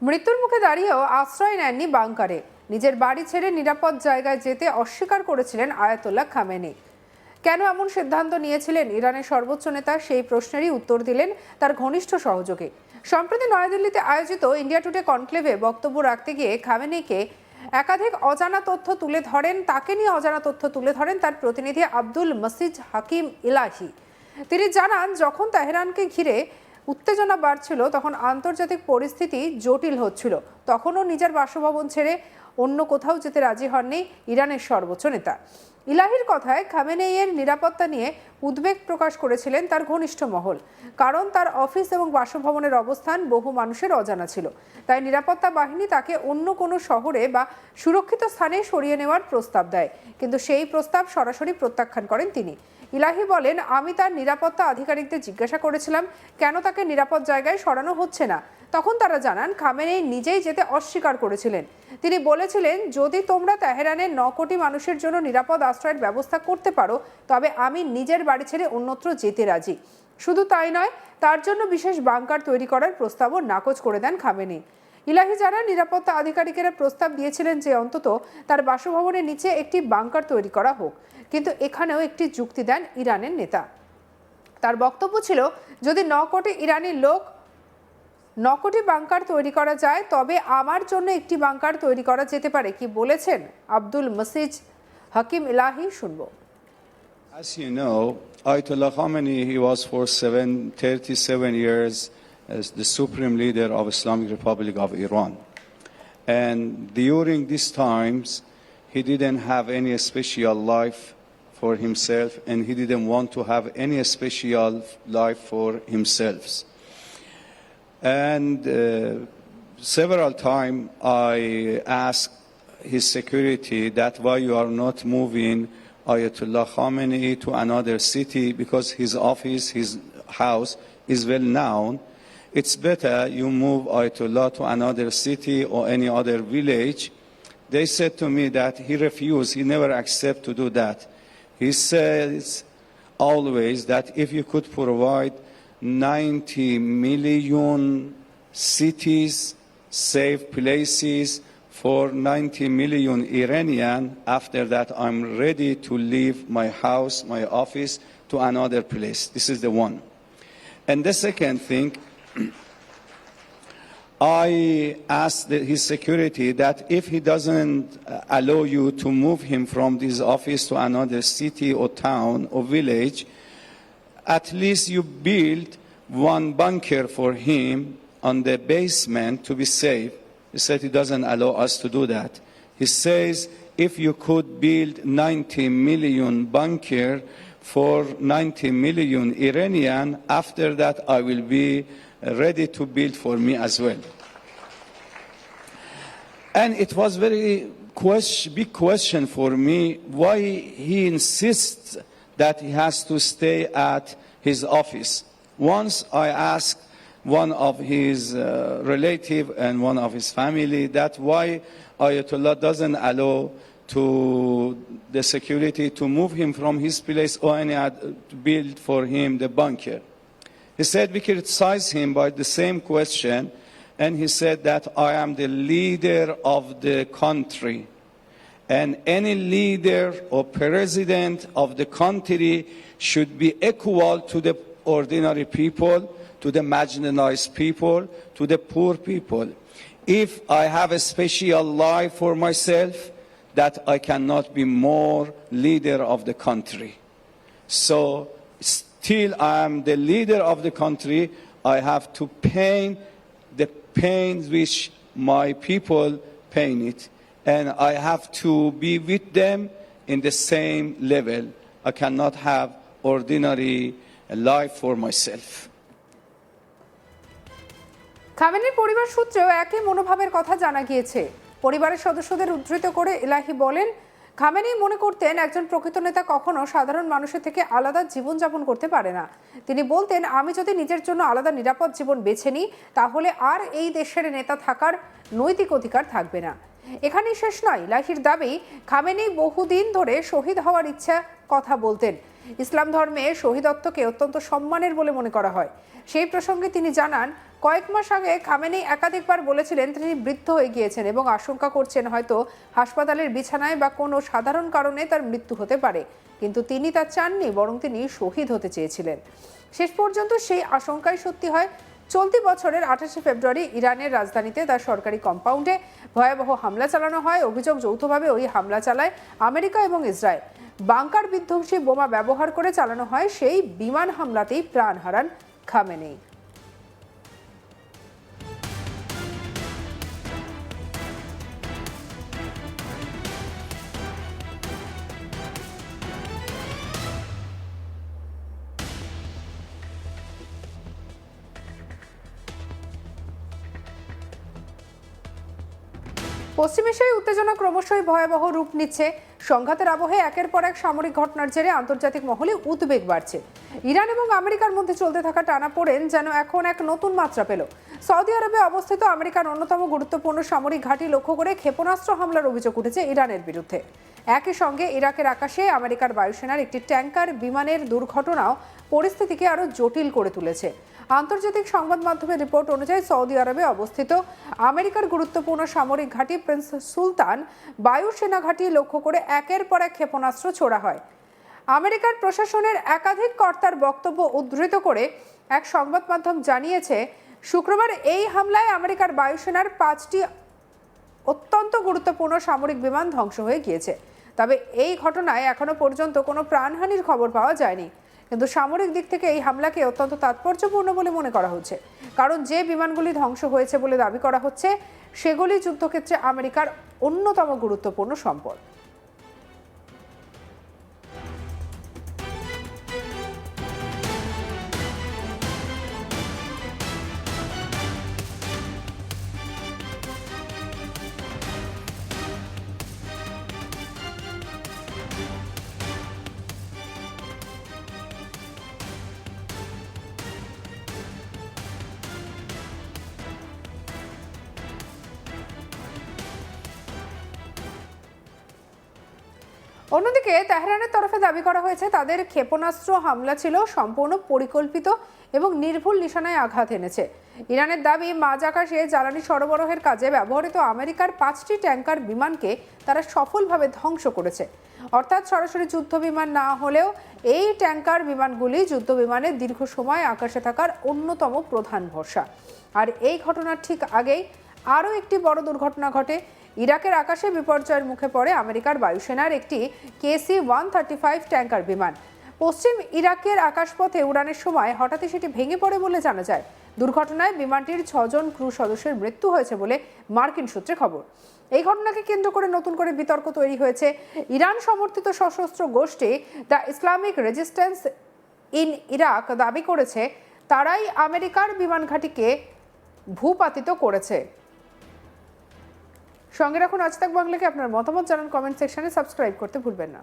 মৃত্যুর মুখে দাঁড়িয়েও আশ্রয় নেননি বাংকারে। নিজের বাড়ি ছেড়ে নিরাপদ জায়গায় যেতে অস্বীকার করেছিলেন আয়াতুল্লাহ খামেনি। কেন এমন সিদ্ধান্ত নিয়েছিলেন ইরানের সর্বোচ্চ নেতা, সেই প্রশ্নেরই উত্তর দিলেন তার ঘনিষ্ঠ সহযোগী। সম্প্রতি নয়াদিল্লিতে আয়োজিত ইন্ডিয়া টুডে কনক্লেভে বক্তব্য রাখতে গিয়ে খামেনিকে একাধিক অজানা তথ্য তুলে ধরেন তার প্রতিনিধি আব্দুল মসিজ হাকিম ইলাহি। তিনি জানান, যখন তেহরানকে ঘিরে উত্তেজনা বাড়ছিল, তখন আন্তর্জাতিক পরিস্থিতি জটিল হচ্ছিল, তখনও নিজের বাসভবন ছেড়ে অন্য কোথাও যেতে রাজি হননি ইরানের সর্বোচ্চ নেতা। ইলাহির কথায়, খামেনেইয়ের নিরাপত্তা নিয়ে উদ্বেগ প্রকাশ করেছিলেন তার ঘনিষ্ঠ মহল, কারণ তার অফিস এবং বাসভবনের অবস্থান বহু মানুষের অজানা ছিল। তাই নিরাপত্তা বাহিনী তাকে অন্য কোনো শহরে বা সুরক্ষিত স্থানে সরিয়ে নেওয়ার প্রস্তাব দেয়, কিন্তু সেই প্রস্তাব সরাসরি প্রত্যাখ্যান করেন তিনি। ইলাহি বলেন, আমি তার নিরাপত্তা আধিকারিকদের জিজ্ঞাসা করেছিলাম কেন তাকে নিরাপদ জায়গায় সরানো হচ্ছে না। তখন তারা জানান, খামেনেই নিজেই যেতে অস্বীকার করেছিলেন। তিনি বলেছিলেন, যদি তোমরা তেহরানের 9 কোটি মানুষের জন্য নিরাপদ আশ্রয়ের ব্যবস্থা করতে পারো, তবে আমি নিজের বাড়ি ছেড়ে অন্যত্র যেতে রাজি। শুধু তাই নয়, তার জন্য বিশেষ বাংকার তৈরি করার প্রস্তাবও নাকচ করে দেন খামেনি। ইলাহি জানান, নিরাপত্তা আধিকারিকেরা প্রস্তাব দিয়েছিলেন যে অন্তত তার বাসভবনের নিচে একটি বাংকার তৈরি করা হোক, কিন্তু এখানেও একটি যুক্তি দেন ইরানের নেতা। তার বক্তব্য ছিল, যদি 9 কোটি ইরানি লোক 9 কোটি বাংকার তৈরি করা যায়, তবে আমার জন্য একটি বাংকার তৈরি করা যেতে পারে। কি বলেছেন আব্দুল মসিজ হাকিম ইলাহি, শুনবো। As you know, Ayatollah Khamenei, he was for 37 years as the supreme leader of Islamic Republic of Iran. And during these times, he didn't have any special life for himself, and he didn't want to have any special life for himself. And several times I asked his security that why you are not moving Ayatollah Khamenei to another city, because his office, his house is well known. It's better you move Ayatollah to another city or any other village. They said to me that he refused, he never accept to do that. He says always that if you could provide 90 million cities, safe places for 90 million Iranian, after that I'm ready to leave my house, my office to another place. This is the one. And the second thing, I asked his security that if he doesn't allow you to move him from this office to another city or town or village, at least you build one bunker for him on the basement to be safe. He said he doesn't allow us to do that. He says, if you could build 90 million bunker for 90 million Iranian, after that I will be ready to build for me as well. And it was very big question for me why he insists that he has to stay at his office. Once I asked one of his relative and one of his family that why Ayatollah doesn't allow to the security to move him from his place or any to build for him the bunker. He said we criticized him by the same question, and he said that I am the leader of the country, and any leader or president of the country should be equal to the ordinary people, to the marginalized people, to the poor people. If I have a special life for myself, that I cannot be more leader of the country. So still I am the leader of the country. I have to pay the pain which my people pay it, and I have to be with them in the same level. I cannot have ordinary life for myself. খামেনির পরিবার সূত্রেও একই মনোভাবের কথা জানা গিয়েছে। পরিবারের সদস্যদের উদ্ধৃত করে ইলাহি বলেন, খামেনি মনে করতেন একজন প্রকৃত নেতা কখনো সাধারণ মানুষের থেকে আলাদা জীবনযাপন করতে পারে না। তিনি বলতেন, আমি যদি নিজের জন্য আলাদা নিরাপদ জীবন বেছে নিই, তাহলে আর এই দেশের নেতা থাকার নৈতিক অধিকার থাকবে না। এখানেই শেষ নয়। ইলাহির দাবি, খামেনি বহুদিন ধরে শহীদ হওয়ার ইচ্ছা কথা বলতেন। ইসলাম ধর্মে শহীদত্বকে অত্যন্ত সম্মানের বলে মনে করা হয়। সেই প্রসঙ্গে তিনি জানান, কয়েক মাস আগে খামেনি একাধিকবার বলেছিলেন তিনি বৃদ্ধ হয়ে গিয়েছেন এবং আশঙ্কা করছেন হয়তো হাসপাতালের বিছানায় বা কোনো সাধারণ কারণে তার মৃত্যু হতে পারে, কিন্তু তিনি তা চাননি, বরং তিনি শহীদ হতে চেয়েছিলেন। শেষ পর্যন্ত সেই আশঙ্কাই সত্যি হয়। চলতি বছরের 28 ফেব্রুয়ারি ইরানের রাজধানীতে তার সরকারি কম্পাউন্ডে ভয়াবহ হামলা চালানো হয়। অভিযোগ, যৌথভাবে ওই হামলা চালায় আমেরিকা এবং ইসরায়েল। বাংকার বিধ্বংসী বোমা ব্যবহার করে চালানো হয় সেই বিমান হামলাতেই প্রাণ হারান খামেনি। পশ্চিম এশিয়ায় উত্তেজনা ক্রমশই ভয়াবহ রূপ নিচ্ছে। সংঘাতের আবহে একের পর এক সামরিক ঘটনার জেরে আন্তর্জাতিক মহলে উদ্বেগ বাড়ছে। ইরান এবং আমেরিকার মধ্যে চলতে থাকা টানাপোড়েন যেন এখন এক নতুন মাত্রা পেল। সৌদি আরবে অবস্থিত আমেরিকার অন্যতম গুরুত্বপূর্ণ সামরিক ঘাঁটি লক্ষ্য করে ক্ষেপণাস্ত্র হামলার অভিযোগ উঠেছে ইরানের বিরুদ্ধে। একই সঙ্গে ইরাকের আকাশে আমেরিকার বায়ুসেনার একটি ট্যাঙ্কার বিমানের দুর্ঘটনাও পরিস্থিতিকে আরও জটিল করে তুলেছে। আন্তর্জাতিক সংবাদ মাধ্যমের রিপোর্ট অনুযায়ী সৌদি আরবে অবস্থিত আমেরিকার গুরুত্বপূর্ণ সামরিক ঘাঁটি প্রিন্স সুলতান বায়ুসেনা ঘাঁটি লক্ষ্য করে একের পর এক ক্ষেপণাস্ত্র ছোড়া হয়। আমেরিকার প্রশাসনের একাধিক কর্তার বক্তব্য উদ্ধৃত করে এক সংবাদ মাধ্যম জানিয়েছে, শুক্রবার এই হামলায় আমেরিকার বায়ুসেনার 5টি অত্যন্ত গুরুত্বপূর্ণ সামরিক বিমান ধ্বংস হয়ে গিয়েছে। তবে এই ঘটনায় এখনো পর্যন্ত কোনো প্রাণহানির খবর পাওয়া যায়নি, কিন্তু সামরিক দিক থেকে এই হামলাকে অত্যন্ত তাৎপর্যপূর্ণ বলে মনে করা হচ্ছে, কারণ যে বিমানগুলি ধ্বংস হয়েছে বলে দাবি করা হচ্ছে সেগুলি যুদ্ধক্ষেত্রে আমেরিকার অন্যতম গুরুত্বপূর্ণ সম্পদ। অন্যদিকে তেহরানের তরফে দাবি করা হয়েছে তাদের ক্ষেপণাস্ত্র হামলা ছিল সম্পূর্ণ পরিকল্পিত এবং নির্ভুল নিশানায় আঘাত এনেছে। ইরানের দাবি, মাঝ আকাশে জ্বালানি সরবরাহের কাজে ব্যবহৃত আমেরিকার 5টি ট্যাঙ্কার বিমানকে তারা সফলভাবে ধ্বংস করেছে। অর্থাৎ সরাসরি যুদ্ধ বিমান না হলেও এই ট্যাঙ্কার বিমানগুলি যুদ্ধ বিমানের দীর্ঘ সময় আকাশে থাকার অন্যতম প্রধান ভরসা। আর এই ঘটনার ঠিক আগেই আরও একটি বড় দুর্ঘটনা ঘটে। ইরাকের আকাশে বিপর্যয়ের মুখে পড়ে আমেরিকার বায়ুসেনার একটি KC-135 ট্যাঙ্কার বিমান। পশ্চিম ইরাকের আকাশপথে উড়ানের সময় হঠাৎই সেটি ভেঙে পড়ে বলে জানা যায়। দুর্ঘটনায় বিমানটির 6 জন ক্রু সদস্যের মৃত্যু হয়েছে বলে মার্কিন সূত্রে খবর। এই ঘটনাকে কেন্দ্র করে নতুন করে বিতর্ক তৈরি হয়েছে। ইরান সমর্থিত সশস্ত্র গোষ্ঠী the Islamic resistance in Iraq দাবি করেছে তারাই আমেরিকার বিমান ঘাঁটিকে ভূপাতিত করেছে। সঙ্গে রাখুন আজ তাক বাংলাকে। আপনার মতামত জানান কমেন্ট সেকশনে, সাবস্ক্রাইব করতে ভুলবেন না।